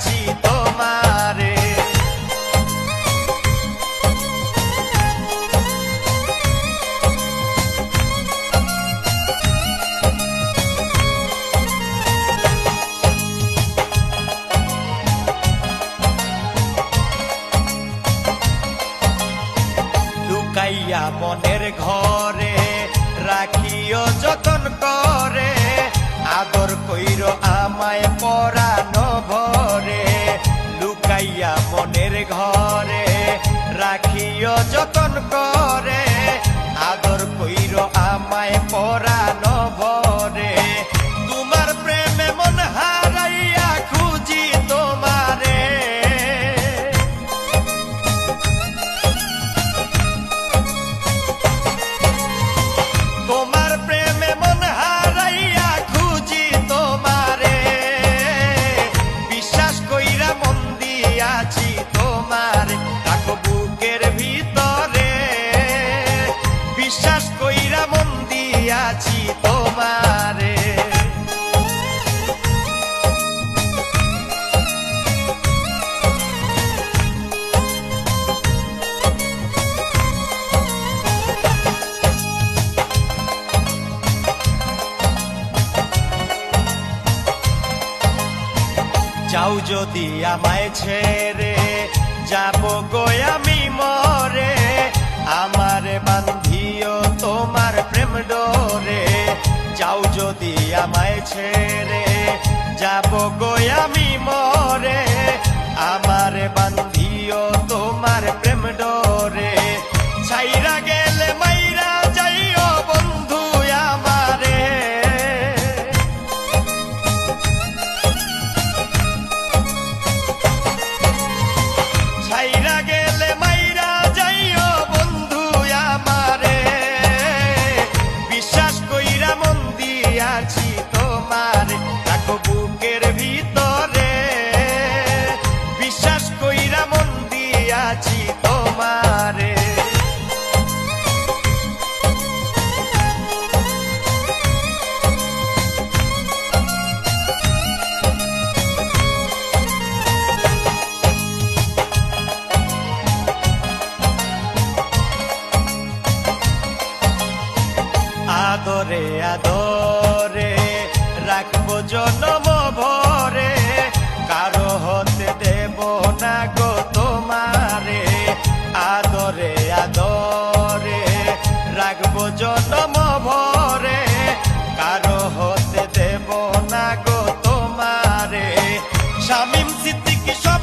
আছি তোমারে। লুকাইয়া মনের ঘরে রাখিও যতন করে, আদর কইর আমায় পরানো ভরে। লুকাইয়া মনের ঘরে রাখিও যতন করে, আদর কইর আমায় পরানো ভরে। তোমার প্রেমে মন হারাইয়া খুঁজি তোমারে, তোমার প্রেমে মন হারাইয়া খুঁজি তোমারে। বিশ্বাস কইরা মন দিয়াছি তোমারে, রাখো বুকের ভিতরে। বিশ্বাস কইরা মন দিয়াছি তোমারে। যাও যদি আমায় ছেড়ে, যাব গো আমি মরে। আমারে বান্ধিও তোমার প্রেম ডোরে। যাও যদি আমায় ছেড়ে, যাব গো আমি মরে। আমারে বান্ধিও তোমার প্রেম ডোরে। ছাইরা গেলে মাইরা যাইও বন্ধু আমারে। ছাইরা গেলে মাইরা যাইও বন্ধু আমারে। বিশ্বাস কইরা মন দিয়াছি তোমারে, রাখো বুকের ভিতরে। বিশ্বাস কইরা মন দিয়াছি তোমারে। আদরে আদরে রাখবো জনম ভরে, কারো হতে দেব না গো তোমারে। আদরে আদরে রাখবো জনম ভরে, কারো হতে দেব না গো তোমারে। শামীম সিদ্দিকী সব